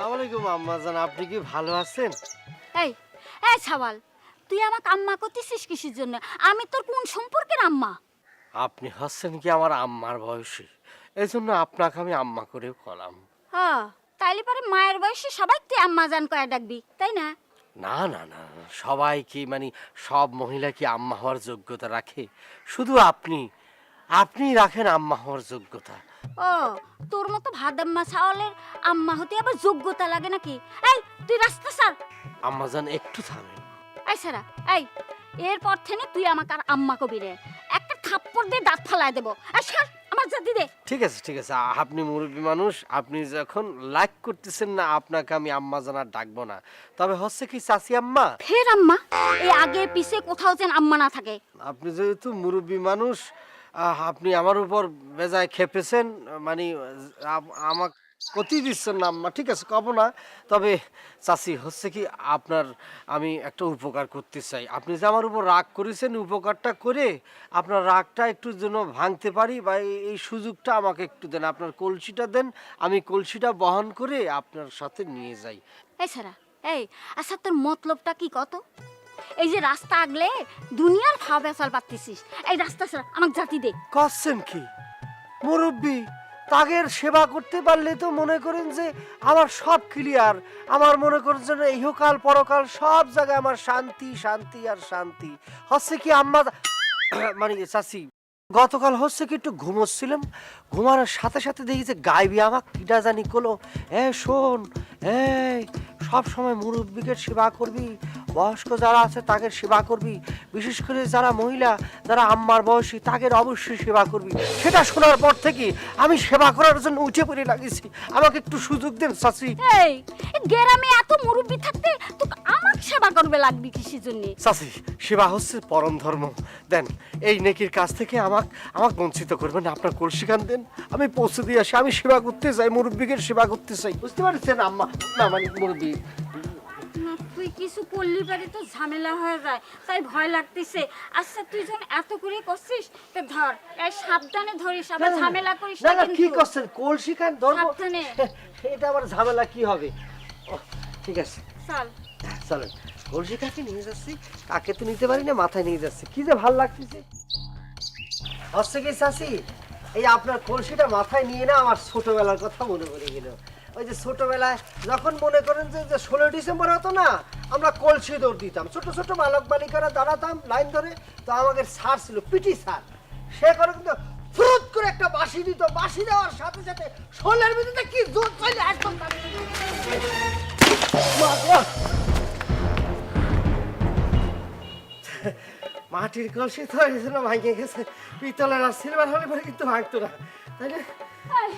আসসালামু আলাইকুম আম্মাজান, আপনি কি ভালো আছেন? এই এই ছাওয়াল, তুই আমাকে আম্মা করতেছিস কিসের জন্য? আমি তোর কোন সম্পর্কের আম্মা? আপনি হচ্ছেন কি আমার আম্মার বয়সী, এই জন্য আপনাকে আমি আম্মা করেও কলাম। হ্যাঁ, তাইলে পরে মায়ের বয়সে সবাই তুই আম্মা জান কয়ে ডাকবি, তাই না? না না না, সবাই কি মানে সব মহিলা কি আম্মা হওয়ার যোগ্যতা রাখে? শুধু আপনি রাখেন আম্মা হওয়ার যোগ্যতা। ও, তোর মতো ভাদাম্মা ছাওয়ালের আম্মা হতে আবার যোগ্যতা লাগে নাকি? এই তুই রাস্তা ছাড়। আম্মাজান একটু থামেন। এই সারা, এই এরপর থেকে তুই আমাকে আর আম্মা কবি রে। একটা থাপ্পড় দিয়ে দাঁত ফালাই দেবো। এই ছাড়, আমার জাতি দে। ঠিক আছে ঠিক আছে, আপনি মুরব্বী মানুষ, আপনি যখন লাইক করতেছেন না, আপনাকে আমি আম্মাজান আর ডাকবো না। তবে হচ্ছে কি চাচি আম্মা, ফের আম্মা? এই আগে পিছে কোথাও যেন আম্মা না থাকে। আপনি যেহেতু মুরব্বী মানুষ, আপনি আমার উপর বেজায় খেপেছেন, মানে আমাকে কতি দিচ্ছেন না আম্মা, ঠিক আছে কব না। তবে চাচি হচ্ছে কি, আপনার আমি একটা উপকার করতে চাই। আপনি যে আমার উপর রাগ করেছেন, উপকারটা করে আপনার রাগটা একটু যেন ভাঙতে পারি, বা এই সুযোগটা আমাকে একটু দেন। আপনার কলসিটা দেন, আমি কলসিটা বহন করে আপনার সাথে নিয়ে যাই। এই সারা, এই আচ্ছা তোর মতলবটা কি কত? এই যে রাস্তা আগলে দুনিয়ার ভাব বেসাল পাচ্ছিস, এই রাস্তা ছাড়া আমাকে জাতি দে। করছেন কি মুরব্বী? তাগের সেবা করতে পারলে তো মনে করেন যে আমার সব ক্লিয়ার। আমার মনে করেন যে ইহকাল পরকাল সব জায়গায় আমার শান্তি শান্তি আর শান্তি। হচ্ছে কি আম্মা, মানে চাচি, গতকাল হচ্ছে কি একটু ঘুমোচ্ছিলাম, ঘুমানোর সাথে সাথে দেখি যে গাইবি আমাকে কিটা জানি কলো, শোন, এই সব সময় মুরব্বীকে সেবা করবি, বয়স্ক যারা আছে তাদের সেবা করবি, বিশেষ করে যারা মহিলা, যারা আম্মার বয়সী তাদের অবশ্যই সেবা করবি। সেটা শোনার পর থেকে আমি সেবা করার জন্য উঠে পড়ে লাগিয়েছি। আমাকে একটু সুযোগ দেন চাচি। এই গ্রামে এত মুরব্বি থাকতে তোকে আমাকে সেবা করবে লাগবে কিসের জন্য? চাচি, সেবা হচ্ছে পরম ধর্ম। দেন, এই নেকির কাছ থেকে আমাকে বঞ্চিত করবেন না। আপনার কলসি খান দেন, আমি পৌঁছে দিয়ে আসি। আমি সেবা করতে চাই, মুরব্বীকে সেবা করতে চাই, বুঝতে পারছেন আম্মা? না মানে মুরব্বী। না, তুই কিছু করলি পারি তো ঝামেলা হয়ে যায়, তাই ভয় লাগতেছে। আচ্ছা তুই যখন এত করে করছিস তো ধর, এই সাবধানে ধরিস, আবার ঝামেলা করিস না না না, কি কিন্তু। করছেন? কলসি খান ধরবো, সাবধানে। এটা আবার ঝামেলা কি হবে? ঠিক আছে, চল। চলেন। কলসি কাকে নিয়ে যাচ্ছি, কাকে তো নিতে পারি না, মাথায় নিয়ে যাচ্ছি। কি যে ভাল লাগতেছে। হচ্ছে কি চাচি, এই আপনার কলসিটা মাথায় নিয়ে না আমার ছোটবেলার কথা মনে পড়ে গেল। ওই যে ছোটবেলায় যখন মনে করেন যে 16 ডিসেম্বর হতো না, আমরা কলসি দৌড় দিতাম, ছোট ছোট বালক বালিকারা দাঁড়াতাম লাইন ধরে। তো আমাদের স্যার ছিল পিটি স্যার, সে করে কিন্তু ফুরুত করে একটা বাঁশি দিত, বাঁশি দেওয়ার সাথে সাথে শোলের ভিতরে কি জোর চলে একদম মাটির কলসি তো এই জন্য ভাঙে গেছে। পিতলের আর সিলভার হলে পরে কিন্তু ভাঙতো না, তাই না? এই,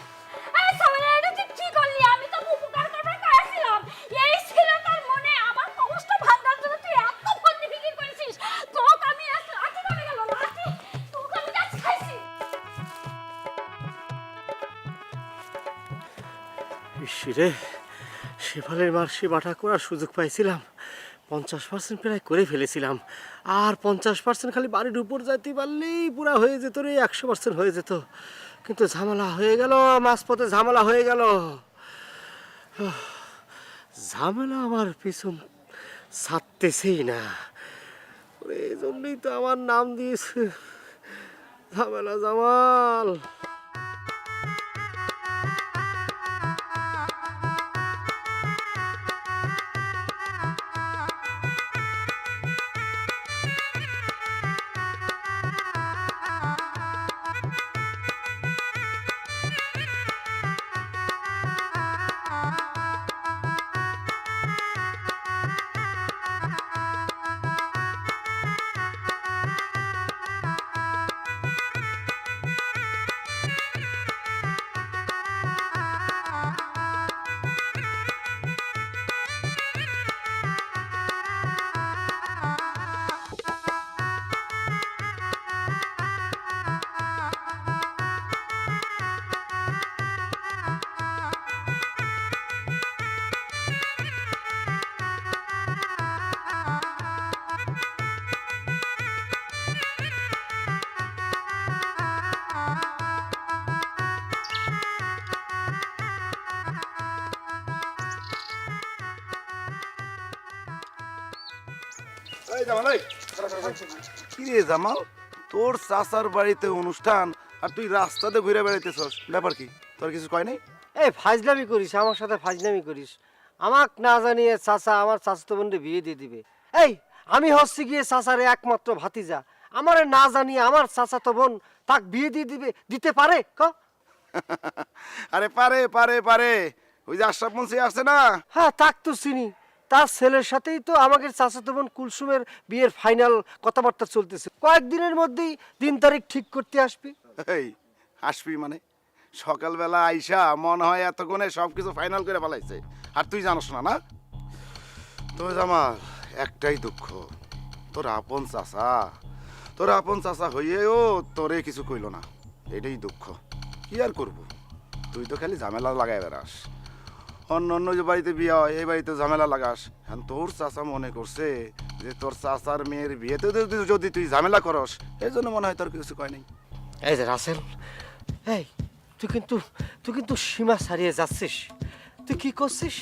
এই সামনে এটা তুই কি করলি? আমি তো উপকার করবার করেছিলাম। এই ছিল তোর মনে আমার কষ্ট ভাঙার জন্য তুই এত ফন্দি ফিকির করেছিস। তোকে আমি আজ লাঠি করে গেল, লাঠি। তোকে আমি আজ খাইছি। ইসরে, শেফালের মার সেবাটা করার সুযোগ পাইছিলাম, 50% প্রায় করে ফেলেছিলাম। আর 50% খালি বাড়ির উপর যাইতে পারলেই পুরা হয়ে যেত রে, 100% হয়ে যেত। কিন্তু ঝামেলা হয়ে গেল, মাঝপথে ঝামেলা হয়ে গেল। ঝামেলা আমার পিছন ছাড়তেছেই না, এই জন্যই তো আমার নাম দিয়েছে ঝামেলা জামাল। জামাল এই কি রে জামাল, তোর চাচার বাড়িতে অনুষ্ঠান আর তুই রাস্তাতে ঘুরে বেড়াইতেছস, ব্যাপার কি? তোর কিছু কয় নাই? এই ফাজলামি করিস, আমার সাথে ফাজলামি করিস। আমাক না জানিয়ে চাচা আমার চাচাতো বোনকে বিয়ে দিয়ে দিবে? এই আমি হচ্ছি গিয়ে চাচার একমাত্র ভাতিজা, আমারে না জানিয়ে আমার চাচাতো বোন তাক বিয়ে দিয়ে দিবে? দিতে পারে ক? আরে পারে পারে পারে, ওই যে আশরাফ মুন্সি আছে না? হ্যাঁ, তাক তো চিনি। তার ছেলের সাথেই তো আমাদের চাচাতো বোন কুলসুমের বিয়ের ফাইনাল কথাবার্তা চলতেছে। কয়েকদিনের মধ্যেই দিন তারিখ ঠিক করতে আসবি। এই আসবি মানে? সকালবেলা আইসা মনে হয় এতক্ষণে সবকিছু ফাইনাল করে ফেলাইছে, আর তুই জানোস না? না তো জামাল, একটাই দুঃখ, তোর আপন চাচা হইয়েও তোরে কিছু কইল না, এটাই দুঃখ। কি আর করব, তুই তো খালি ঝামেলা লাগাই বেড়াস। অন্য অন্য যে বাড়িতে বিয়ে হয় এই বাড়িতে ঝামেলা লাগাস। হ্যাঁ, তোর চাচা মনে করছে যে তোর চাচার মেয়ের বিয়েতে যদি তুই ঝামেলা করস, এই জন্য মনে হয় তোর কিছু কয় নাই। এই যে রাসেল, এই তুই কিন্তু সীমা ছাড়িয়ে যাচ্ছিস। তুই কি করছিস?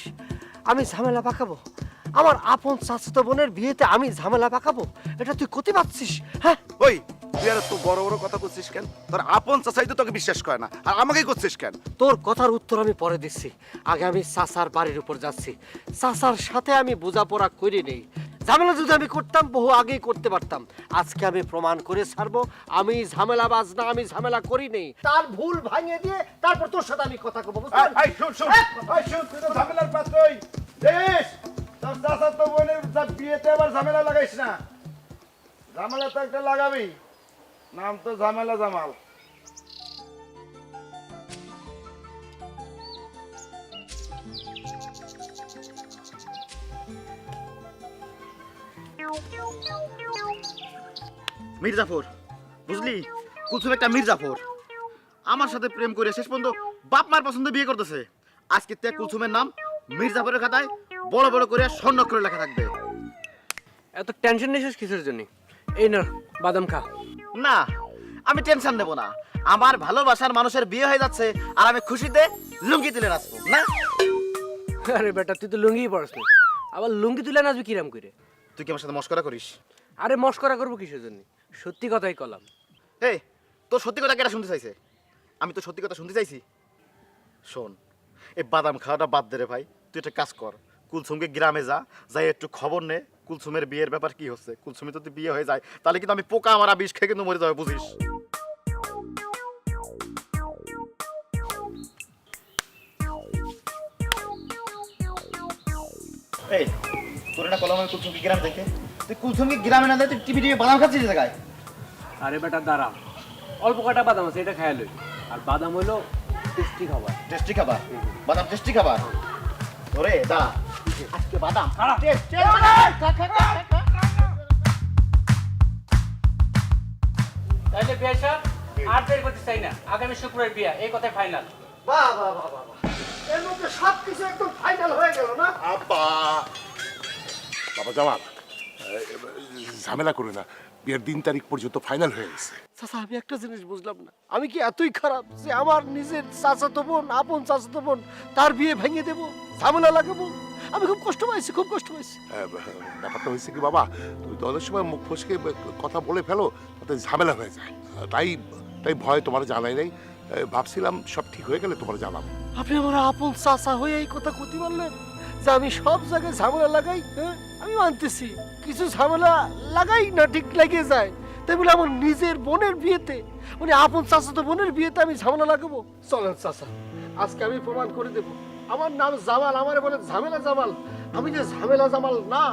আমি ঝামেলা পাকাবো? আমার আপন চাচাতো বোনের বিয়েতে আমি ঝামেলা পাকাবো? এটা তুই করতে পারছিস? হ্যাঁ, ওই তুই আর তো বড় বড় কথা করছিস কেন? তোর আপন চাচাই তো তোকে বিশ্বাস করে না, আর আমাকেই করছিস কেন? তোর কথার উত্তর আমি পরে দিচ্ছি। আগে আমি চাচার বাড়ির উপর যাচ্ছি, চাচার সাথে আমি বোঝাপড়া করি নেই। ঝামেলা যদি আমি করতাম বহু আগেই করতে পারতাম। আজকে আমি প্রমাণ করে ছাড়বো আমি ঝামেলাবাজ না, আমি ঝামেলা করি নেই। তার ভুল ভাঙিয়ে দিয়ে তারপর তোর সাথে আমি কথা কব। তুই তো ঝামেলার পাত্রই। দেখিস, তোর চাচাতো বোনের বিয়েতে আবার ঝামেলা লাগাইস না। ঝামেলা তো একটা লাগাবি, নাম তো ঝামেলা জামাল। মির্জাফর, বুঝলি, কুলসুম একটা মির্জাফর আমার সাথে প্রেম করে শেষ পর্যন্ত বাপ মার পছন্দ বিয়ে করতেছে। আজকে তে কুলসুমের নাম মির্জাফরের খাতায় বড় বড় করে স্বর্ণাক্ষরে লেখা থাকবে। এত টেনশন নিছিস কিসের জন্য? এই না, বাদাম খা। না, আমি টেনশন নেব না। আমার ভালোবাসার মানুষের বিয়ে হয়ে যাচ্ছে আর আমি খুশিতে লুঙ্গি তুলে নাচবো না। আরে বেটা, তুই তো লুঙ্গি পড়াস না, আবার লুঙ্গি তুলে নাচবি কিরাম করে? তুই কি আমার সাথে মস্করা করিস? আরে মস্করা করবো কিসের জন্য? সত্যি কথাই কলাম। এই, তোর সত্যি কথা কেটা শুনতে চাইছে? আমি তো সত্যি কথা শুনতে চাইছি। শোন, এই বাদাম খাওয়াটা বাদ দে রে ভাই। তুই একটা কাজ কর, কুলসুমকে গ্রামে যাই একটু খবর নে কুলসুমের বিয়ের ব্যাপার কি হচ্ছে। কুলসুমে যদি বিয়ে হয়ে যায় তাহলে কিন্তু আমি পোকা মারা বিষ খেয়ে কিন্তু মরে যাবে, বুঝিস? এই, তোর না কলম কুলসুমকে গ্রামে দেখে, তুই কুলসুমকে গ্রামে না দেয় তুই টিভি বাদাম খাচ্ছিস জায়গায়। আরে বেটা দাঁড়া, অল্প কটা বাদাম আছে, এটা খাইয়া লই। আর বাদাম হইলো টেস্টি খাবার। টেস্টি খাবার? বাদাম টেস্টি খাবার? ওরে দাঁড়া, আজকে বাদাম তাইলে বিয়ে আর দেরি করতে চাই না, আগামী শুক্রবার বিয়ে, এই কথাই ফাইনাল। বাহ বাহ বাহ বাহ, এর মধ্যে সবকিছু একদম ফাইনাল হয়ে গেল না? আব্বা, বাবা জামাল, ঝামেলা করে না, বিয়ের দিন তারিখ পর্যন্ত ফাইনাল হয়ে গেছে। চাচা, আমি একটা জিনিস বুঝলাম না, আমি কি এতই খারাপ যে আমার নিজের চাচাতো বোন, আপন চাচাতো বোন, তার বিয়ে ভেঙে দেবো, ঝামেলা লাগাবো? আমি খুব কষ্ট পাইছি, খুব কষ্ট পাইছি। ব্যাপারটা হয়েছে কি বাবা, তুমি তো অনেক সময় মুখ ফসকে কথা বলে ফেলো, তাতে ঝামেলা হয়ে যায়। তাই ভয় তোমার জানাই নাই, ভাবছিলাম সব ঠিক হয়ে গেলে তোমার জানাবো। আপনি আমার আপন চাচা হয়ে এই কথা কইতে পারলেন যে আমি সব জায়গায় ঝামেলা লাগাই? হ্যাঁ, আমি মানতেছি কিছু ঝামেলা লাগাই না, ঠিক লেগে যায়। তাই বলে আমার নিজের বোনের বিয়েতে, মানে আপন চাচাতো বোনের বিয়েতে আমি ঝামেলা লাগাবো? চলেন চাচা, আজকে আমি প্রমাণ করে দেব আমার নাম জামাল, আমারে বলে ঝামেলা জামাল। আমি যে ঝামেলা জামাল না,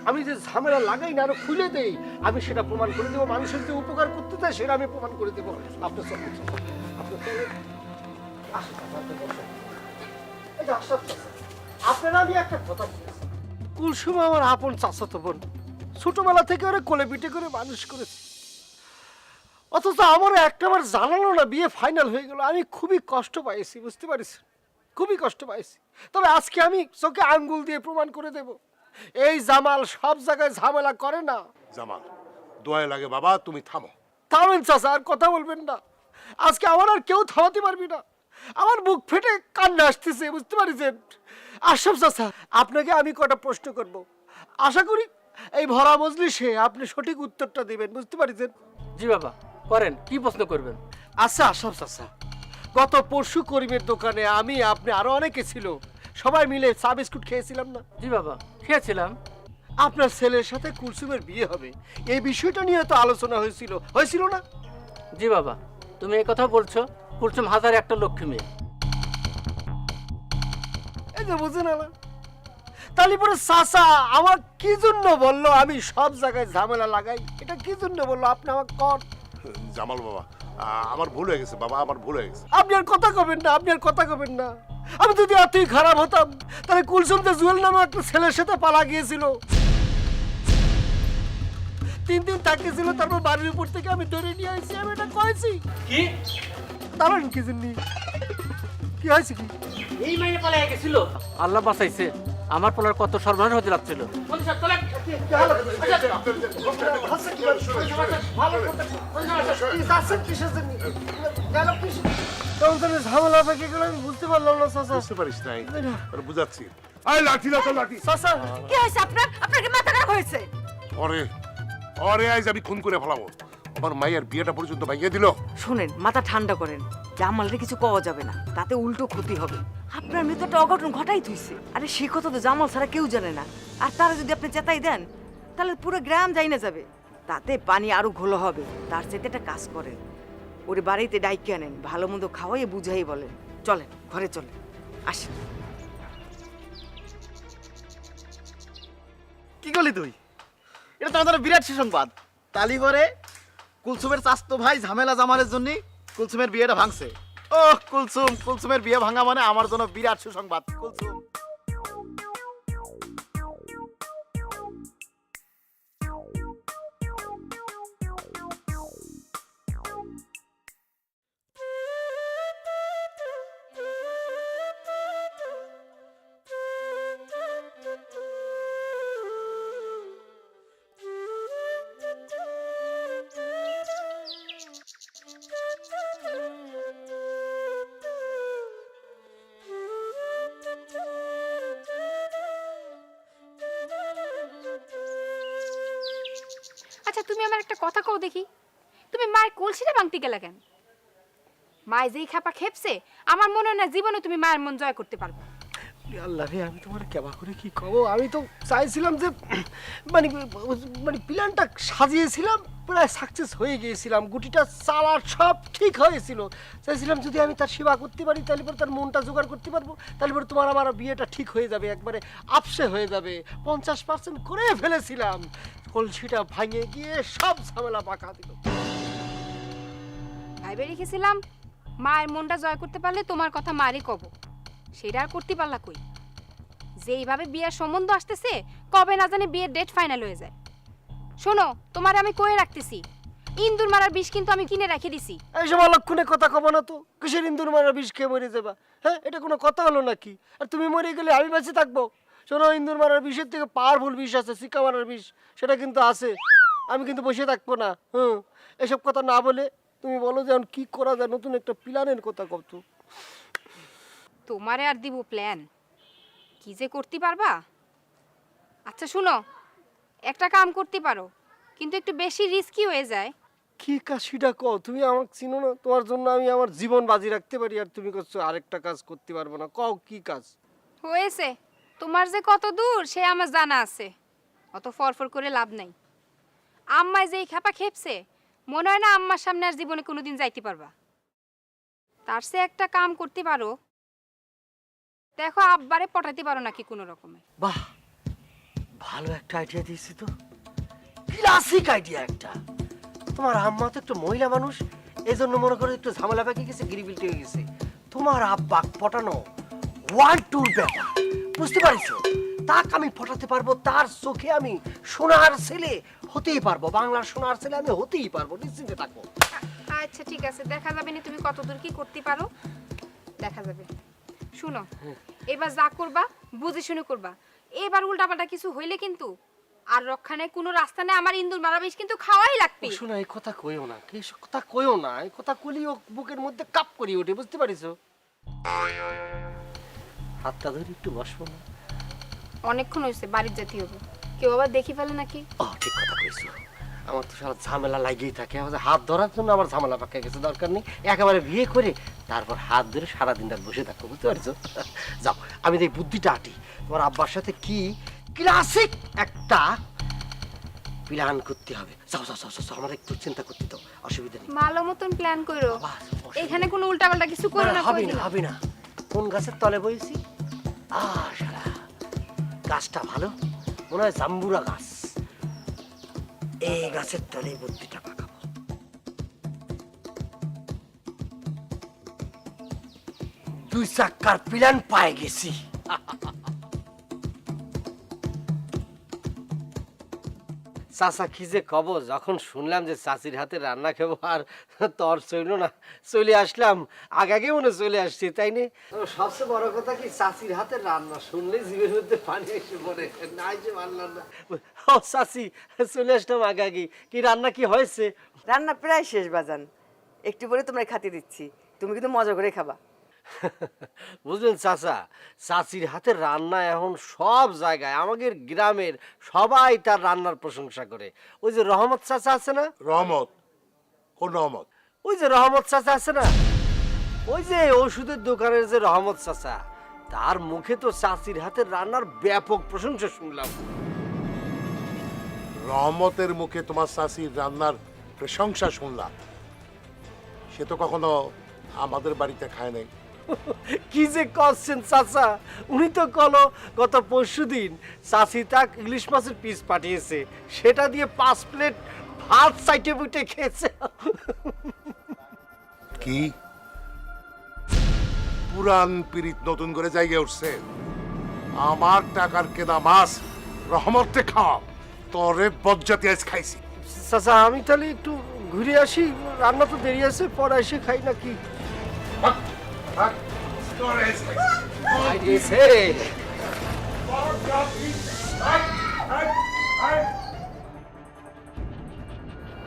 আমি যে ঝামেলা লাগাই না, আরো খুলে দেই, আমি সেটা প্রমাণ করে দেবো। মানুষের যে উপকার করতে চায় সেটা আমি প্রমাণ করে দেবো। আপনি চলেন, আপনি চলেন। আসুন চাচা, আপনি বসেন। এই যে আশরাফ চাচা, আপনারা আমি একটা কথা বলেছি, কুলসুম আমার আপন চাচাতো বোন, ছোটবেলা থেকে ওরা কোলে পিঠে করে মানুষ করেছে, অথচ আমারও একটাবার জানালো না, বিয়ে ফাইনাল হয়ে গেল। আমি খুবই কষ্ট পাইছি, বুঝতে পারিস, খুবই কষ্ট পাইছি। তবে আজকে আমি চোখে আঙ্গুল দিয়ে প্রমাণ করে দেব, এই জামাল সব জায়গায় ঝামেলা করে না। জামাল, দোয়া লাগে বাবা, তুমি থামো। থামেন চাচা, আর কথা বলবেন না। আজকে আমার আর কেউ থামাতে পারবি না, আমার বুক ফেটে কান্না আসতেছে, বুঝতে পারিছেন? আশরাফ চাচা, আপনাকে আমি কটা প্রশ্ন করব, আশা করি এই ভরা মজলিসে আপনি সঠিক উত্তরটা দিবেন, বুঝতে পারছেন? জি বাবা, করেন, কি প্রশ্ন করবেন? আচ্ছা আশরাফ চাচা, গত পরশু করিমের দোকানে আমি, আপনি আরো অনেকে ছিল, সবাই মিলে চা বিস্কুট খেয়েছিলাম না? জি বাবা, খেয়েছিলাম। আপনার ছেলের সাথে কুলসুমের বিয়ে হবে, এই বিষয়টা নিয়ে তো আলোচনা হয়েছিল না? জি বাবা, তুমি এই কথা বলছো, কুলসুম হাজার একটা লক্ষ্মী মেয়ে। এই যে বুঝে না, তাহলে পরে চাচা আমার কি জন্য বললো আমি সব জায়গায় ঝামেলা লাগাই? এটা কি জন্য বললো আপনি আমার কর? জামাল বাবা, আমার ভুল হয়ে গেছে বাবা, আমার ভুল হয়ে গেছে। আপনি আর কথা কবেন না, আপনি আর কথা কবেন না। আমি যদি এতই খারাপ হতাম তাহলে কুলসুম যে জুয়েল নামে একটা ছেলের সাথে পালা গিয়েছিল, 3 দিন থাকিয়েছিল, তারপর বাড়ির উপর থেকে আমি ধরে নিয়ে আসছি। আমি এটা কয়েছি কি? দাঁড়ান, কি জন্য, কি হয়েছে কি? এই মেয়ে পালিয়ে গেছিল। আল্লাহ বাঁচাইছে, আমার পোলার কত সর্বনাশ হতে যাচ্ছিল। ঝামেলা পেকে গেল, আমি বুঝতে পারলাম না চাচা। বুঝতে পারিস নাই, আর বুঝাচ্ছি। আয় লাঠি না তো লাঠি। চাচা, কি হয়েছে আপনার? আপনার কি মাথা খারাপ হয়েছে? ওরে ওরে, আজ আমি খুন করে ফেলাবো। আমার মায়ের বিয়েটা পর্যন্ত ভাঙিয়ে দিল। শুনেন, মাথা ঠান্ডা করেন। জামালরে কিছু কওয়া যাবে না, তাতে উল্টো ক্ষতি হবে। আপনার মেয়ে একটা অঘটন ঘটাই থইছে। আরে সে কথা তো জামাল ছাড়া কেউ জানে না। আর তারা যদি আপনি চেতাই দেন তাহলে পুরো গ্রাম যাই না যাবে, তাতে পানি আরো ঘোলা হবে। তার চেয়ে একটা কাজ করেন, ওরে বাড়িতে ডাইকে আনেন, ভালো মন্দ খাওয়াই বুঝাই বলেন। চলেন ঘরে চলেন, আসেন। কি করলি তুই? এটা তো আমাদের বিরাট সুসংবাদ। তালি করে কুলসুমের চাস্তো ভাই ঝামেলা জামালের জন্য কুলসুমের বিয়েটা ভাঙছে। ও কুলসুমের বিয়ে ভাঙা মানে আমার জন্য বিরাট সুসংবাদ। কুলসুম, আচ্ছা তুমি আমার একটা কথা কও দেখি, তুমি মায়ের কলসিটা ভাঙতে গেলে কেন? মায় যেই খাপা খেপছে, আমার মনে হয় না জীবনে তুমি মায়ের মন জয় করতে পারবে। আল্লাহ রে, আমি তোমার কেবা করে কি কব? আমি তো চাইছিলাম যে মানে মানে প্ল্যানটা সাজিয়েছিলাম, প্রায় সাকসেস হয়ে গিয়েছিলাম, গুটিটা চালার সব ঠিক হয়েছিল। চাইছিলাম যদি আমি তার সেবা করতে পারি তাহলে পরে তার মনটা জোগাড় করতে পারবো, তাহলে পরে তোমার আমার বিয়েটা ঠিক হয়ে যাবে, একবারে আপসে হয়ে যাবে। 50% করে ফেলেছিলাম, কলসিটা ভাঙে গিয়ে সব ঝামেলা পাকা দিল। ভাইবে রেখেছিলাম মায়ের মনটা জয় করতে পারলে তোমার কথা মারই কব, সেটা আর করতে পারলা কই? যেইভাবে বিয়ের সম্বন্ধ আসতেছে, কবে না জানি বিয়ের ডেট ফাইনাল হয়ে যায়। শোনো, তোমার আমি কয়ে রাখতেছি, ইন্দুর মারার বিষ কিন্তু আমি কিনে রেখে দিছি। এই সময় লক্ষণে কথা কব না তো, কিসের ইন্দুর মারা বিষ খেয়ে মরে যাবা? হ্যাঁ, এটা কোনো কথা হলো নাকি? আর তুমি মরে গেলে আমি বেঁচে থাকবো? শোনো, ইন্দুর মারার বিষের থেকে পাওয়ারফুল বিষ আছে, শিকা মারার বিষ, সেটা কিন্তু আছে। আমি কিন্তু বসে থাকবো না। এসব কথা না বলে তুমি বলো যে এখন কি করা যায়, নতুন একটা প্ল্যানের কথা কত। তোমারে আর দিব প্ল্যান, কি যে করতে পারবা? আচ্ছা শুনো, একটা কাম করতে পারো, কিন্তু একটু বেশি রিস্কি হয়ে যায়। কি কাজ সেটা কও? তুমি আমাকে চিনো না, তোমার জন্য আমি আমার জীবন বাজি রাখতে পারি, আর তুমি করছো আরেকটা কাজ করতে পারবো না। কও কি কাজ? হয়েছে, তোমার যে কত দূর সে আমার জানা আছে, অত ফরফর করে লাভ নাই। আম্মায় যেই খাপা খেপছে, মনে হয় না আম্মার সামনে আর জীবনে কোনোদিন যাইতে পারবা। তার সে একটা কাম করতে পারো, দেখো আব্বারে পটাইতে পারো নাকি কোনো রকমে। বাহ, ভালো একটা আইডিয়া দিয়েছি তো, ক্লাসিক আইডিয়া একটা। তোমার আম্মা তো একটা মহিলা মানুষ, এই জন্য মনে করো একটু ঝামেলা পেকে গেছে, গিরিবিলটি হয়ে গেছে। তোমার আব্বা পটানো 1-2 ব্যাপার, বুঝতে পারছো? তাকে আমি পটাতে পারবো, তার চোখে আমি সোনার ছেলে হতেই পারবো, বাংলার সোনার ছেলে আমি হতেই পারবো, নিশ্চিন্তে থাকবো। আচ্ছা ঠিক আছে, দেখা যাবে না তুমি কতদূর কি করতে পারো, দেখা যাবে। শুনো, এবার যা করবা বুঝে শুনে করবা। এবার উল্টাপাল্টা কিছু হইলে কিন্তু আর রক্ষা নেই, কোনো রাস্তা নেই, আমার ইন্দুর মারা বিষ কিন্তু খাওয়াই লাগবে। শোনো, এই কথা কইও না, কি কথা কইও না, এই কথা কইলেই ও বুকের মধ্যে কাপ করি ওঠে, বুঝতে পারিছো? হাতটা ধরে একটু বসবো না? অনেকক্ষণ হয়েছে, বাড়ির যেতে হবে। কেউ আবার দেখি ফেলে নাকি? ও ঠিক কথা কইছো, আমার তো সারা ঝামেলা লাগিয়েই থাকে, আমার হাত ধরার জন্য আমার ঝামেলা পাকা গেছে, দরকার নেই, একেবারে বিয়ে করে তারপর হাত ধরে সারাদিন রাত বসে থাকবো, বুঝতে পারছো? যাও আমি এই বুদ্ধিটা আটি, তোমার আব্বার সাথে কি ক্লাসিক একটা প্ল্যান করতে হবে। যাও যাও যাও যাও, আমার একটু চিন্তা করতে দাও, অসুবিধা নেই। ভালো মতন প্ল্যান করো, বাহ, অসুবিধা এখানে কোনো উল্টাপাল্টা কিছু করো না। হবে না হবে না। কোন গাছের তলে বইছি? শালা গাছটা ভালো, মনে হয় জাম্বুরা গাছ, এই গাছের তলে বুদ্ধিটা পাকাবো। দুই চাক্কার প্ল্যান পায়ে গেছি। চাচা কি যে কব, যখন শুনলাম যে চাচির হাতে রান্না খাবো আর তর চইল না, চলে আসলাম, আগে মনে চলে আসছি, তাই নে? সবচেয়ে বড় কথা কি, চাচির হাতে রান্না শুনলে জীবের মধ্যে পানি এসে পড়ে, নাই যে মানলাম না। ও চাচি, চলে আসলাম আগে, কি রান্না কি হয়েছে? রান্না প্রায় শেষ বাজান, একটু পরে তোমরা খাতে দিচ্ছি, তুমি কিন্তু মজা করে খাবা। বুঝলেন চাচা, চাচির হাতের রান্না এখন সব জায়গায়, আমাদের গ্রামের সবাই তার রান্নার প্রশংসা করে। ওই যে রহমত চাচা আছে না? রহমত? কোন রহমত? ওই যে রহমত চাচা আছে না, ওই যে ওষুধের দোকানের যে রহমত চাচা, তার মুখে তো চাচির হাতের রান্নার ব্যাপক প্রশংসা শুনলাম। রহমতের মুখে তোমার চাষির রান্নার প্রশংসা শুনলাম? সে তো কখনো আমাদের বাড়িতে খায় নাই। কি যে করছেন চাচা, উনি তো কলো গত পরশুদিন চাচি তাক ইলিশ মাছের পিস পাঠিয়েছে, সেটা দিয়ে 5 প্লেট ভাত সাইটে বুটে খেয়েছে। কি পুরান পিরিত নতুন করে জায়গায় উঠছে? আমার টাকার কেনা মাছ রহমতকে খাওয়া, তরে বজ্জাতি আজ খাইছি। চাচা আমি তাহলে একটু ঘুরে আসি, রান্না তো দেরি আছে, পরে এসে খাই নাকি? থাক, থাক, তরে আইজ খাইছি।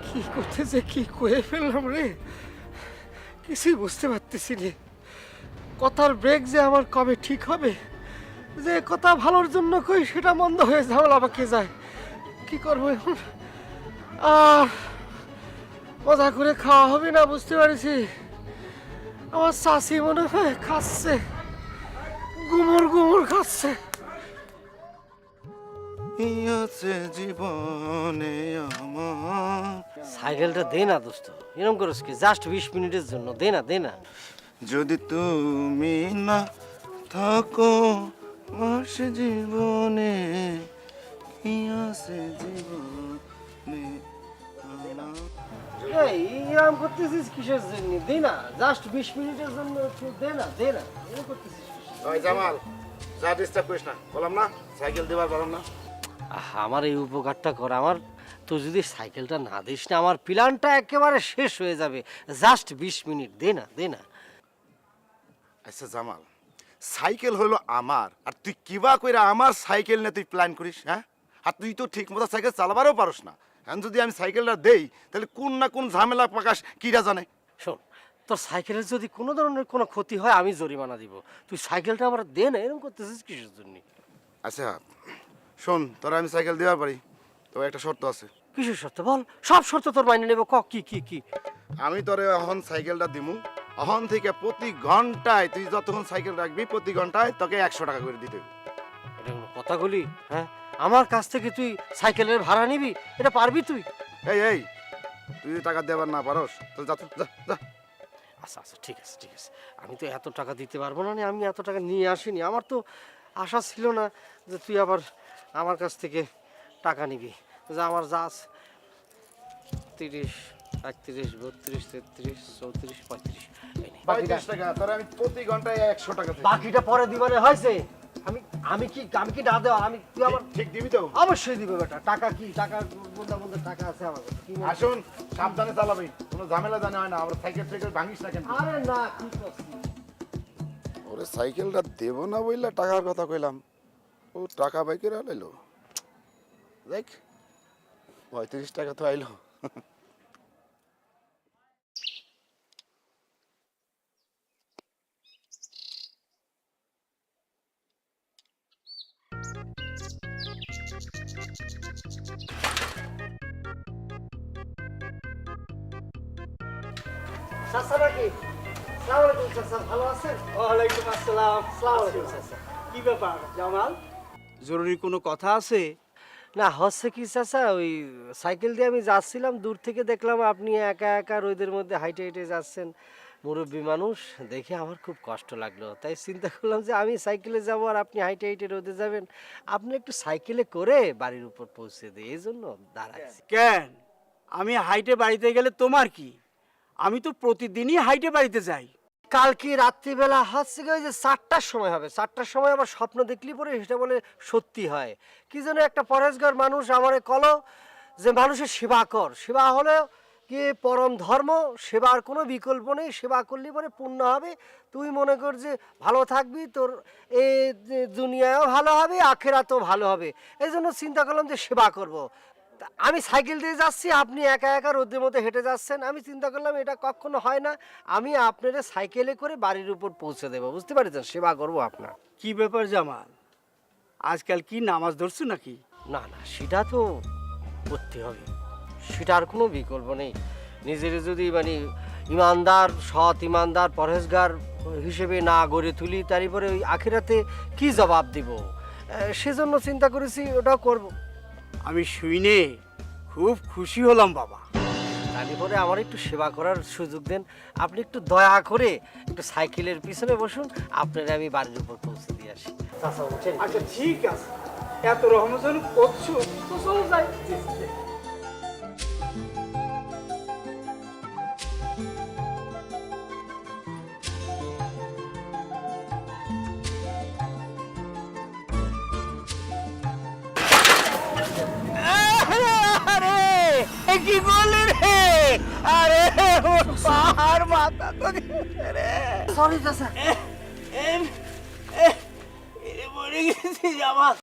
কি করতেছে, কি কয়ে ফেললাম রে, কিছুই বুঝতে পারতেছি রে। কথার ব্রেক যে আমার কবে ঠিক হবে, যে কথা ভালোর জন্য কই সেটা মন্দ হয়ে ঝামেলা পাকে যায়, কি করবো এখন? মজা করে খাওয়া হবে না, বুঝতে পারছি। আমার চাষি মনে হয় খাচ্ছে, গুমুর গুমুর খাচ্ছে। আছে জীবনে আমার, সাইকেলটা দে না দোস্ত, এরকম করিস কি? জাস্ট 20 মিনিটের জন্য দে না, দে না। যদি তুমি না থাকো আসে জীবনে, কি আছে জীবনে আমার। এই আরাম করতেছিস কিসের জন্য? দে না, জাস্ট 20 মিনিটের জন্য একটু দে না, দে না, এরকম করতেছিস কিসের? ওই জামাল, যা ডিস্টার্ব করিস না, বললাম না সাইকেল দেবার পারলাম না। আমার এই উপকারটা কর, আমার তো যদি সাইকেলটা না দিস না, আমার প্ল্যানটা একেবারে শেষ হয়ে যাবে। জাস্ট 20 মিনিট দে না, দে না। আচ্ছা জামাল, সাইকেল হলো আমার, আর তুই কিবা কইরা আমার সাইকেল নিয়ে তুই প্ল্যান করিস? হ্যাঁ, আর তুই তো ঠিক মতো সাইকেল চালাবারও পারস না। এখন যদি আমি সাইকেলটা দেই, তাহলে কোন না কোন ঝামেলা পাকাস কিরা জানে। শোন, তোর সাইকেলের যদি কোনো ধরনের কোনো ক্ষতি হয় আমি জরিমানা দিব, তুই সাইকেলটা আমার দে না, এরকম করতেছিস কিসের জন্য? আচ্ছা শোন, তোরা আমি সাইকেল দেওয়ার পারি, তবে একটা শর্ত আছে। কিসের শর্ত বল? সব শর্ত তোর মাইনে নেবো, ক কি কি কি? আমি তোরে এখন সাইকেলটা দিমু, এখন থেকে প্রতি ঘন্টায় তুই যতক্ষণ সাইকেল রাখবি, প্রতি ঘন্টায় তোকে 100 টাকা করে দিতে হবে। এটা কোনো কথাগুলি? হ্যাঁ, আমার কাছ থেকে তুই সাইকেলের ভাড়া নিবি? এটা পারবি তুই? এই তুই যদি টাকা দেবার না পারস তাহলে যা তো, যা যা। আচ্ছা আচ্ছা, ঠিক আছে ঠিক আছে, আমি তো এত টাকা দিতে পারবো না, আমি এত টাকা নিয়ে আসিনি, আমার তো আশা ছিল না যে তুই আবার আমার কাছ থেকে টাকা নিবি। যে আমার যা আছে 30, 31, 32, 33, 34, 35, এই নে। 35 টাকা, তোরে আমি প্রতি ঘন্টায় 100 টাকা দিই। বাকিটা পরে দিবারে হয়েছে। আমি কি না দেওয়া, আমি তুই আমার ঠিক দিবি তো? অবশ্যই দিবে বেটা। টাকা কি, টাকা বন্ধা বন্ধা টাকা আছে আমার কাছে, কি মনে- আসুন, সাবধানে চালাবি, কোনো ঝামেলা জানে হয় না, আমরা সাইকেল টাইকেল ভাঙিস না কেন। আরে না, কি করছিস? ওরে সাইকেলটা দেব না বইলা টাকার কথা কইলাম, ও টাকা বাইকে আলাইলো। দেখ 35 টাকা তো আইলো। চাচা নাকি? সালাম আলাইকুম চাচা, ভালো আছেন? ওয়ালাইকুম আসসালাম। সালাম আলাইকুম চাচা। কি ব্যাপার জামাল, জরুরি কোনো কথা আছে? না হচ্ছে কি চাচা, ওই সাইকেল দিয়ে আমি যাচ্ছিলাম, দূর থেকে দেখলাম আপনি একা একা রোদের মধ্যে হাইটে হাইটে যাচ্ছেন, মুরব্বী মানুষ দেখে আমার খুব কষ্ট লাগলো, তাই চিন্তা করলাম যে আমি সাইকেলে যাব আর আপনি হাইটে হাইটে রোদে যাবেন, আপনি একটু সাইকেলে করে বাড়ির উপর পৌঁছে দিই, এই জন্য দাঁড়াচ্ছি। কেন, আমি হাইটে বাড়িতে গেলে তোমার কি? আমি তো প্রতিদিনই হাইটে বাড়িতে যাই। কালকে রাত্রিবেলা হচ্ছে কি ওই যে 4টার সময় হবে, 4টার সময় আবার স্বপ্ন দেখলি পরে সেটা বলে সত্যি হয়। কি যেন একটা পরেশগার মানুষ আমারে কলো যে মানুষের সেবা কর, সেবা হলে কি পরম ধর্ম, সেবার কোনো বিকল্প নেই, সেবা করলে পরে পুণ্য হবে, তুই মনে কর যে ভালো থাকবি, তোর এই দুনিয়ায়ও ভালো হবে আখেরাতেও ভালো হবে, এই জন্য চিন্তা করলাম যে সেবা করব। তা আমি সাইকেল দিয়ে যাচ্ছি, আপনি একা একা রোদের মধ্যে হেঁটে যাচ্ছেন, আমি চিন্তা করলাম এটা কখনো হয় না, আমি আপনারা সাইকেলে করে বাড়ির উপর পৌঁছে দেবো, বুঝতে পারছেন, সেবা করবো আপনার। কি ব্যাপার জামাল, আজকাল কি নামাজ ধরছো নাকি? না না, সেটা তো করতে হবে, সেটার কোনো বিকল্প নেই, নিজের যদি মানে ইমানদার, সৎ ইমানদার পরহেজগার হিসেবে না গড়ে তুলি, তারপরে ওই আখিরাতে কি জবাব দিব, সেজন্য চিন্তা করেছি ওটাও করবো। আমি শুনে খুব খুশি হলাম বাবা। তারপরে আমার একটু সেবা করার সুযোগ দেন, আপনি একটু দয়া করে একটু সাইকেলের পিছনে বসুন, আপনারা আমি বাড়ির উপর পৌঁছে দিয়ে আসি। আচ্ছা ঠিক আছে, এত রহমত করছো তো চলো যাই। আরে কি করলি রে? আরে পাহাড় মাথা তো রে, সরি চাচা। মরে গেছি জামাল।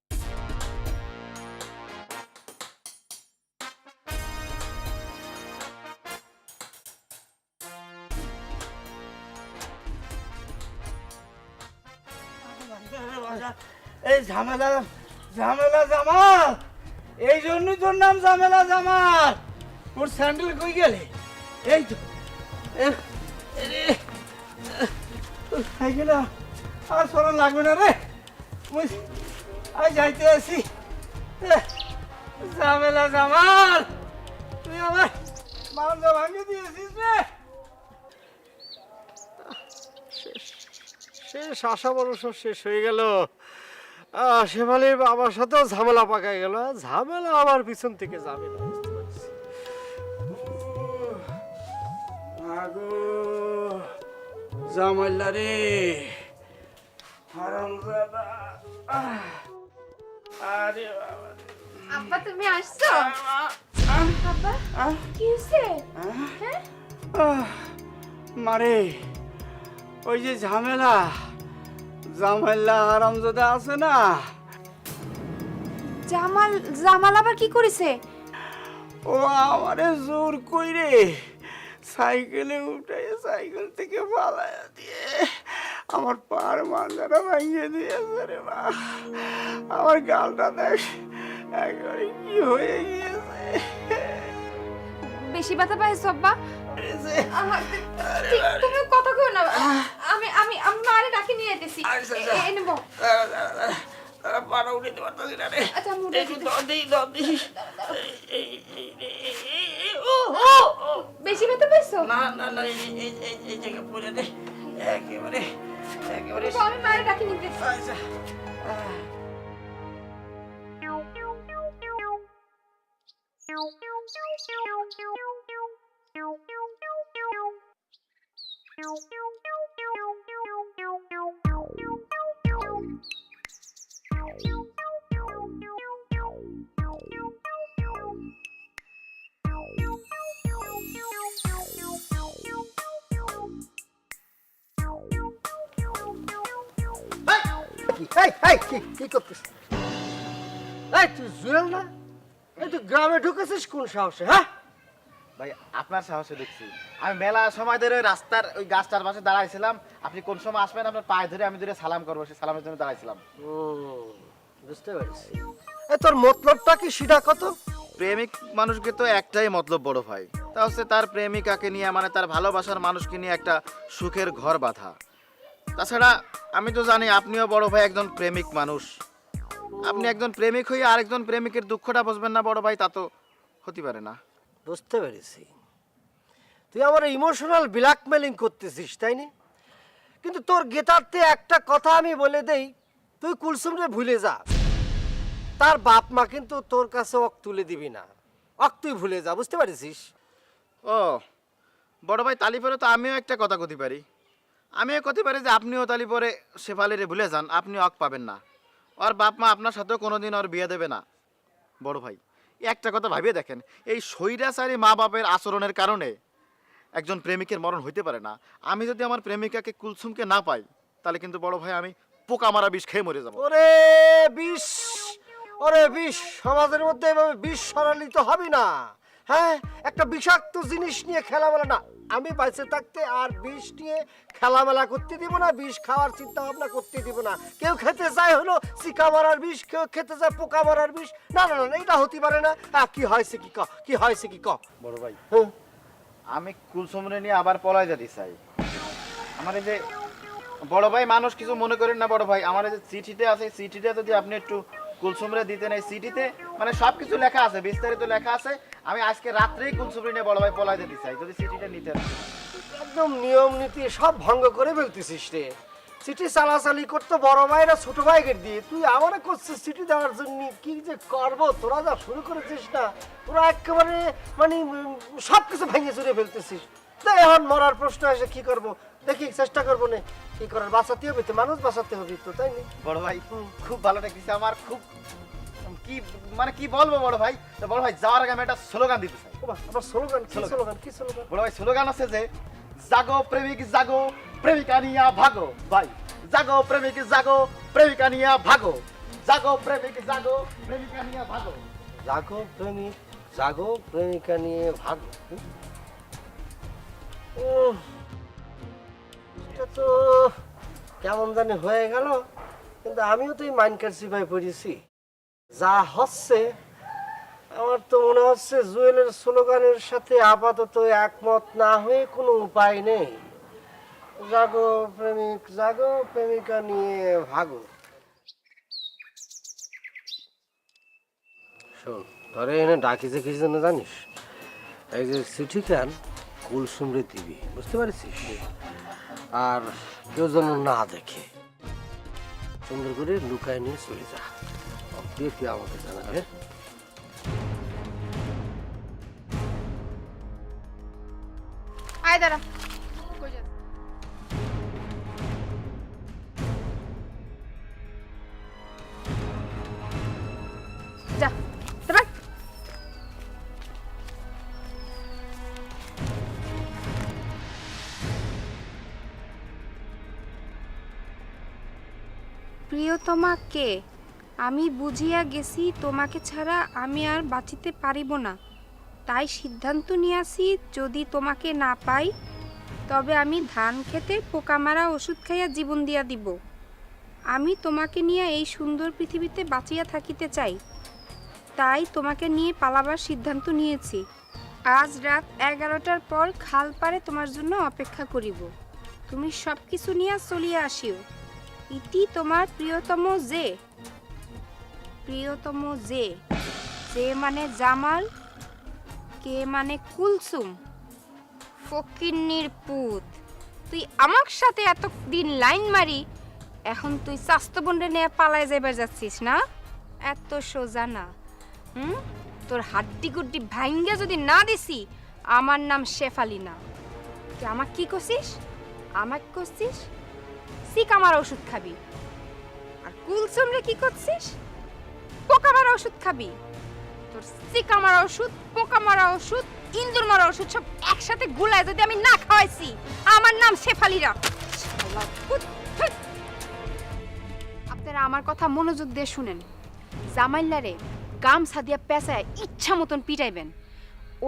এই ঝামেলা ঝামেলা জামাল, এই জন্যই তোর নাম ঝামেলা জামাল। ওর স্যান্ডেল কই গেলে? এই তো সাইকেল আর সরণ লাগবে না রে, আমি যাইতে আছি। ঝামেলা জামাল, তুই আমার মালটা ভাঙে দিয়েছিস রে। শেষ, আশা ভরসা শেষ হয়ে গেল, শেফালির বাবার সাথেও ঝামেলা পাকায় গেল, ঝামেলা আমার পিছন থেকে যাবে না, বুঝতে পারছি। আগো জামাইলা রে, হারামজাদা। আরে বাবা, আব্বা তুমি আসছো? আব্বা কি হইছে? হ্যাঁ মারে, ওই যে ঝামেলা জামাইলা হারামজাদা আছে না, জামাল জামাল আবার কি করেছে? ও আমারে জোর কইরে সাইকেলে উঠাই সাইকেল থেকে পালায়া দিয়ে আমার পার মাঞ্জাটা ভাঙিয়ে দিয়েছে রে মা। আমার গালটা দেখ একেবারে কি হয়ে গিয়েছে। বেশি ব্যথা পাইছো আব্বা? তুমি কথা কই না, আমি আমি আমি মারে ডাকি নিয়ে আইতেছি। এনে বউ। পাড়া উঠে পারতাছি না রে। আচ্ছা আমি উঠে একটু দিতেছি। দর দিই। বেশি ব্যথা পাইছো? না না না, এই জায়গা পড়ে দে একেবারে একেবারে। তো আমি মারে ডাকি নিয়ে আইতেছি। আচ্ছা কি করতেছিস? এই তুই জুয়েল না? এই তুই গ্রামে ঢুকেছিস কোন সাহসে? হ্যাঁ ভাই আপনার সাহসে দেখছি, আমি মেলা সময় ধরে রাস্তার ওই গাছটার পাশে দাঁড়াইছিলাম, আপনি কোন সময় আসবেন আপনার পায়ে ধরে আমি ধরে সালাম করবো, সেই সালামের জন্য দাঁড়াইছিলাম। বুঝতে পারছি। তোর মতলবটা কি সেটা কত? প্রেমিক মানুষকে তো একটাই মতলব বড় ভাই, তা হচ্ছে তার প্রেমিকাকে নিয়ে মানে তার ভালোবাসার মানুষকে নিয়ে একটা সুখের ঘর বাঁধা। তাছাড়া আমি তো জানি আপনিও বড় ভাই একজন প্রেমিক মানুষ, আপনি একজন প্রেমিক হয়ে আরেকজন প্রেমিকের দুঃখটা বুঝবেন না বড় ভাই, তা তো হতে পারে না। বুঝতে পেরেছি, তুই আমার ইমোশনাল ব্ল্যাকমেলিং করতেছিস, তাই না? কিন্তু তোর গেতারতে একটা কথা আমি বলে দেই, তুই কুলসুমরে ভুলে যা। তার বাপ মা কিন্তু তোর কাছে অক তুলে দিবি না, অক তুই ভুলে যা, বুঝতে পারিস? ও বড় ভাই, তালি পরে তো আমিও একটা কথা কতে পারি, আমিও কতে পারি যে আপনিও তালি পরে শেফালিরে ভুলে যান, আপনি অক পাবেন না, ওর বাপ মা আপনার সাথেও কোনোদিন ওর বিয়ে দেবে না। বড় ভাই একটা কথা ভাবিয়ে দেখেন, এই স্বৈরাচারী মা বাপের আচরণের কারণে একজন প্রেমিকের মরণ হইতে পারে না। আমি যদি আমার প্রেমিকাকে কুলসুমকে না পাই, তাহলে কিন্তু বড় ভাই আমি পোকা মারা বিষ খেয়ে মরে যাবো। ওরে বিষ, ওরে বিষ, সমাজের মধ্যে এভাবে বিষ সরালি তো হবে না। হ্যাঁ, একটা বিষাক্ত জিনিস নিয়ে খেলামেলা না। আমি বাইসে থাকতে আর বিষ নিয়ে খেলামেলা করতে দিব না, বিষ খাওয়ার চিন্তা ভাবনা করতে দিব না। কেউ খেতে চায় হলো চিকা মারার বিষ, কেউ খেতে চায় পোকা মারার বিষ। না না না, এটা হতে পারে না। কি হয়েছে কি ক, কি হয়েছে কি ক। বড় ভাই হ্যাঁ, আমি কুলসুমরে নিয়ে আবার পলায় যেতে চাই। আমার এই যে বড় ভাই, মানুষ কিছু মনে করেন না বড় ভাই, আমার এই যে চিঠিতে আছে, চিঠিটা যদি আপনি একটু কুলসুমরে দিতেন। এই চিঠিতে মানে সব কিছু লেখা আছে, বিস্তারিত লেখা আছে। আমি আজকে রাত্রেই কুলসুমরে নিয়ে বড় ভাই পলায় যেতে চাই, যদি চিঠিটা নিতেন। একদম নিয়ম নীতি সব ভঙ্গ করে ফেলতেছিস রে। চিঠি চালাচালি করতে বড় ভাইরা ছোট ভাইকে দিয়ে, তুই আমারে করছিস চিঠি দেওয়ার জন্য। কি যে করবো, তোরা যা শুরু করেছিস না, তোরা একেবারে মানে সব কিছু ভেঙে চুরে ফেলতেছিস। তাই এখন মরার প্রশ্ন আসে, কি করব? দেখি চেষ্টা করবো না, কি করার, বাঁচাতে হবে তো, মানুষ বাঁচাতে হবে তো, তাই না? বড় ভাই খুব ভালো লাগছে আমার, খুব কি মানে কি বলবো বড় ভাই। তো বড় ভাই যাওয়ার আগে আমি একটা স্লোগান দিতে চাই। ও বাহ, আবার স্লোগান? কি স্লোগান? কি স্লোগান? বড় ভাই স্লোগান আছে যে, জাগো প্রেমিক জাগো, প্রেমিকা নিয়া ভাগো। ভাই জাগো প্রেমিক জাগো, প্রেমিকা নিয়া ভাগো। জাগো প্রেমিক জাগো, প্রেমিকা নিয়া ভাগো। জাগো প্রেমিক জাগো, প্রেমিকা নিয়ে ভাগ। এটা তো কেমন জানি হয়ে গেল, কিন্তু আমিও তো এই মাইন্ড কার্সিফাই পড়েছি। যা হচ্ছে আমার তো মনে হচ্ছে জুয়েলের স্লোগানের সাথে আপাতত একমত না হয়ে কোনো উপায় নেই। জাগো প্রেমিক জাগো, প্রেমিকা নিয়ে ভাগো। শোন, ধরে এনে ডাকিছে কি জন্য জানিস? এই যে চিঠি খান কুলসুমরে দিবি, বুঝতে পারছিস? আর কেউ যেন না দেখে, সুন্দর করে লুকায় নিয়ে চলে যা। দিয়ে তুই আমাকে জানাবে। আয় দাঁড়া, কই যাস? যা, দাঁড়া। প্রিয়তমা কে? আমি বুঝিয়া গেছি তোমাকে ছাড়া আমি আর বাঁচিতে পারিব না। তাই সিদ্ধান্ত নিয়াছি, যদি তোমাকে না পাই তবে আমি ধান খেতে পোকা মারা ওষুধ খাইয়া জীবন দিয়া দিব। আমি তোমাকে নিয়ে এই সুন্দর পৃথিবীতে বাঁচিয়া থাকিতে চাই, তাই তোমাকে নিয়ে পালাবার সিদ্ধান্ত নিয়েছি। আজ রাত 11টার পর খাল পাড়ে তোমার জন্য অপেক্ষা করিব। তুমি সব কিছু নিয়ে চলিয়া আসিও। ইতি তোমার প্রিয়তম যে। প্রিয়তম যে, যে মানে জামাল, কে মানে কুলসুম। ফকিন্নির পুত, তুই আমার সাথে এতদিন লাইন মারি, এখন তুই স্বাস্থ্য বন্ডে নিয়ে পালায় যাইবার যাচ্ছিস না? এত সোজা না। তোর হাড্ডি গুড্ডি ভাঙ্গা যদি না দিছি, আমার নাম শেফালি না। তুই আমাকে কি করছিস? আমাকে করছিস সিক আমার ওষুধ খাবি। আর কুলসুমরে কি করছিস? পোকা মারা ওষুধ খাবি। তোর সিকা মারা ওষুধ, পোকা মারা ওষুধ, ইন্দুর মারা ওষুধ সব একসাথে গুলায় যদি আমি না খাওয়াইছি, আমার নাম শেফালিরা। আপনারা আমার কথা মনোযোগ দিয়ে শুনেন। জামাইল্লারে গামছা দিয়া পেঁচায় ইচ্ছা মতন পিটাইবেন।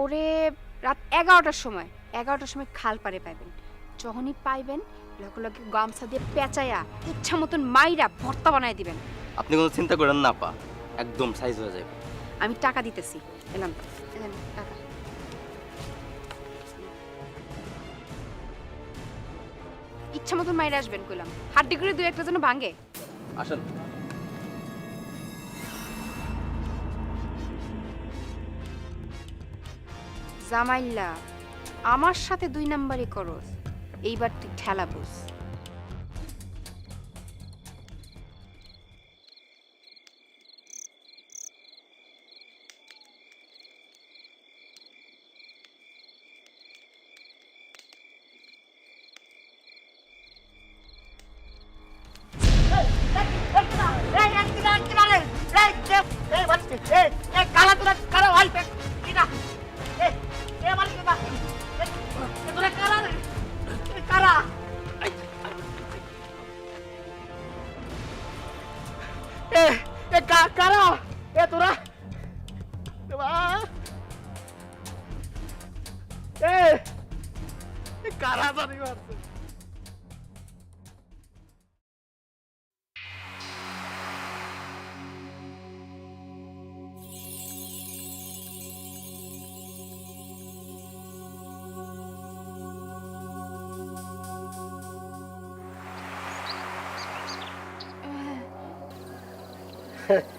ওরে রাত 11টার সময় খাল পারে পাইবেন। যখনই পাইবেন লগে লগে গামছা দিয়ে পেঁচায়া ইচ্ছা মতন মাইরা ভর্তা বানাই দিবেন। আপনি কোনো চিন্তা করেন না পা, একদম সাইজ হয়ে যাবে। আমি টাকা দিতেছি, এলাম এলাম টাকা। ইচ্ছা মতন মাইরে আসবেন কইলাম, হাড্ডি করে দুই একটা যেন ভাঙে। আসেন। জামাইল্লা আমার সাথে 2 নাম্বারই করস, এইবার তুই ঠেলা বুঝ।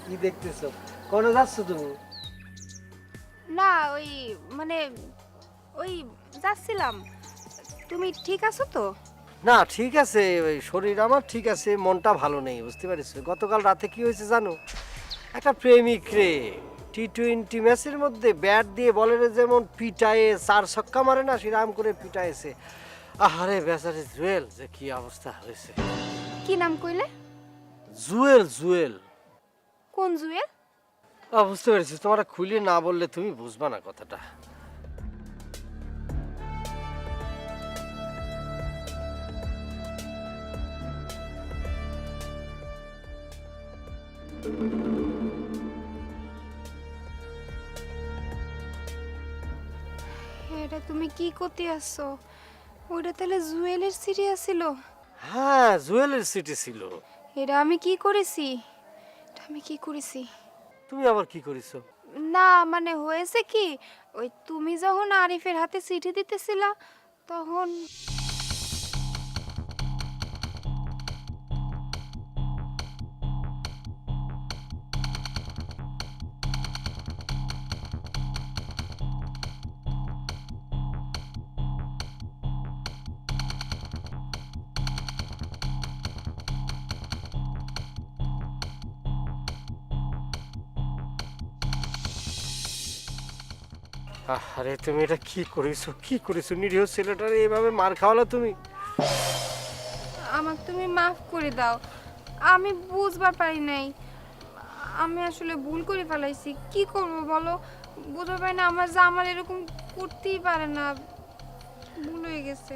কি দেখতেছো? কোনে যাচ্ছ তুমি? না ওই মানে ওই যাচ্ছিলাম। তুমি ঠিক আছো তো? না ঠিক আছে, ওই শরীর আমার ঠিক আছে, মনটা ভালো নেই, বুঝতে পারিস? গতকাল রাতে কি হয়েছে জানো? একটা প্রেমিক রে টি-20 ম্যাচের মধ্যে ব্যাট দিয়ে বলের যেমন পিটায়ে 4 ছক্কা মারে না, সেরাম করে পিটাইছে। আরে বেচারি জুয়েল, যে কি অবস্থা হয়েছে। কি নাম কইলে? জুয়েল। জুয়েল? কোন জুয়েল? বুঝতে পেরেছি, তোমার খুলে না বললে তুমি বুঝবা না কথাটা। এটা তুমি কি করতে আসছো? ওটা তাহলে জুয়েলের সিরিয়াস ছিল? হ্যাঁ, জুয়েলের সিটি ছিল। এটা আমি কি করেছি? এটা আমি কি করেছি? তুমি আবার কি করেছো? না মানে হয়েছে কি, ওই তুমি যখন আরিফের হাতে চিঠি দিতেছিলা তখন আরে তুমি এটা কি করেছো? কি করেছো? নিরীহ ছেলেটারে এইভাবে মার খাওয়ালা তুমি? আমাকে তুমি মাফ করে দাও, আমি বুঝবার পারি নাই, আমি আসলে ভুল করে ফেলাইছি। কি করব বলো, বুঝতে পারি না, আমার জামাল এরকম করতেই পারে না, ভুল হয়ে গেছে।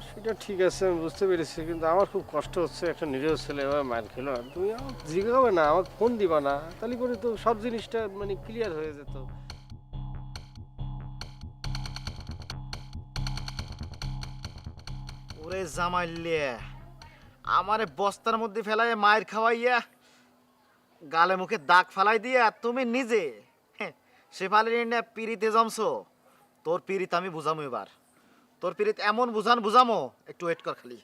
সেটা ঠিক আছে, আমি বুঝতে পেরেছি, কিন্তু আমার খুব কষ্ট হচ্ছে, একটা নিরীহ ছেলে এভাবে মার খেলো। আর তুমি আমাকে জিজ্ঞাসা না, আমাকে ফোন দিবা না, তাহলে করে তো সব জিনিসটা মানে ক্লিয়ার হয়ে যেত। ওরে জামাইলে, আমারে বস্তার মধ্যে ফেলাই মায়ের খাওয়াইয়া গালে মুখে দাগ ফালাই দিয়া তুমি নিজে সে ফালি না পিড়িতে জমছো। তোর পিড়িত আমি বুঝামো এবার, তোর পিড়িত এমন বুঝামো, একটু ওয়েট কর খালি।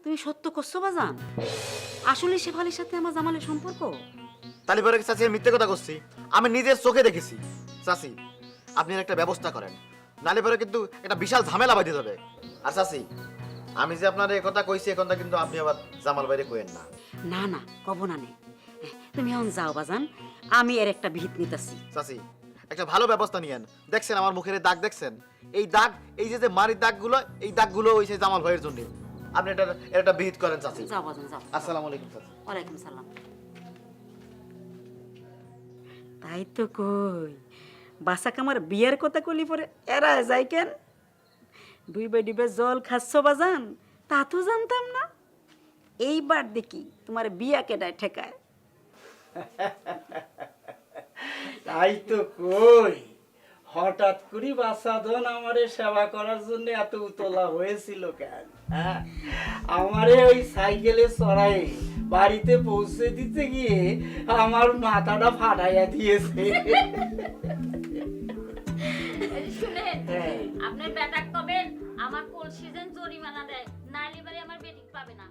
তুমি সত্য করছো বাজান? আসলে শেফালির সাথে আমার জামালের সম্পর্ক? তালি পরে চাচি মিথ্যে কথা করছি, আমি নিজের চোখে দেখেছি। চাচি আপনি এর একটা ব্যবস্থা করেন, নালে পরে কিন্তু একটা বিশাল ঝামেলা বাঁধে যাবে। আর চাচি আমি যে আপনার এই কথা কইছি, এখন কিন্তু আপনি আবার জামাল বাইরে কইেন না। না না, কব না নে। তুমি এখন যাও বাজান, আমি এর একটা বিহিত নিতেছি। চাচি একটা ভালো ব্যবস্থা নিয়েন। দেখছেন আমার মুখের এই দাগ, দেখছেন এই দাগ, এই যে মারির দাগগুলো, এই দাগগুলো হইছে জামাল ভাইয়ের জন্য। আপনি এটা বিহিত করেন চাচি। যাও বাজান যাও। আসসালামু আলাইকুম চাচি। ওয়ালাইকুম সালাম। তাই তো কই, বাসা কামার বিয়ের কথা কলি পরে এরা যাই কেন? ডুইবে ডুইবে জল খাচ্ছ বাজান, তা তো জানতাম না। এইবার দেখি তোমার বিয়া কেডায় ঠেকায়। তাই তো কই, হঠাৎ করে বাচ্চাধন আমারে সেবা করার জন্য এত উতলা হয়েছিল কেন? হ্যাঁ, আমারে ওই সাইকেলে চড়াই বাড়িতে পৌঁছে দিতে গিয়ে আমার মাথাটা ফাটাইয়া দিয়েছে। শুনেন, হ্যাঁ। আপনার বেটাক কবেন আমার কলসি যেন জরিমানা দেয়, নাইলে বাড়ি আমার বেটিক পাবে না।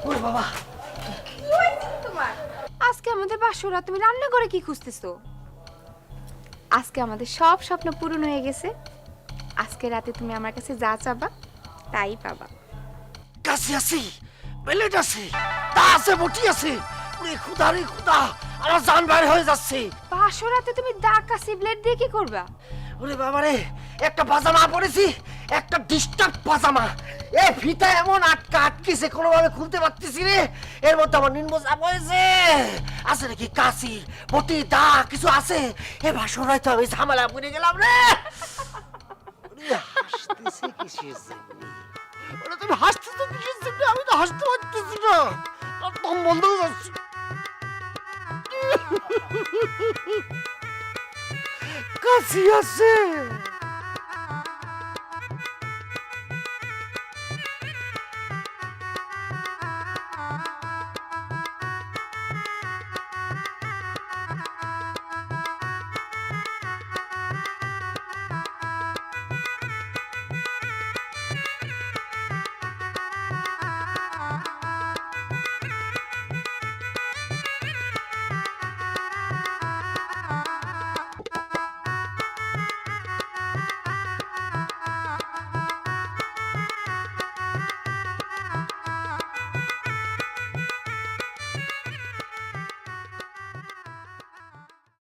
ওরে বাবা, তোমার আজকে আমাদের বাসরা তুমি রান্না করে কি খুঁজতেছো? আজকে আমাদের সব স্বপ্ন পূরণ হয়ে গেছে। আজকে রাতে তুমি আমার কাছে যা চাবা তাই পাবা। কাছে আছে, প্লেট আছে, তা আছে, বটি আছে। ওরে খুদা রে খুদা, আমার জান বাইরে হয়ে যাচ্ছে। বাসরাতে তুমি ডাকা সিবলেট দিয়ে কি করবা? ওরে বাবা রে, একটা পাজামা পরেছি, একটা ডিস্টার্ব পাজামা। এ ফিতা এমন আটকিছে, কোনোভাবে খুলতে পারতেছি রে। এর মধ্যে আমার নিম্ন চাপ হয়েছে। আছে নাকি কাশি, বটি, দা কিছু আছে? এ বাসরায় তো আমি ঝামেলা পড়ে গেলাম রে। ওরে হাসতেছে কিসের জন্য? ওরে তুমি হাসতেছো কিসের জন্য? আমি তো হাসতে পারতেছি না, আমার দম বন্ধ হয়ে যাচ্ছে। কাশি আছে।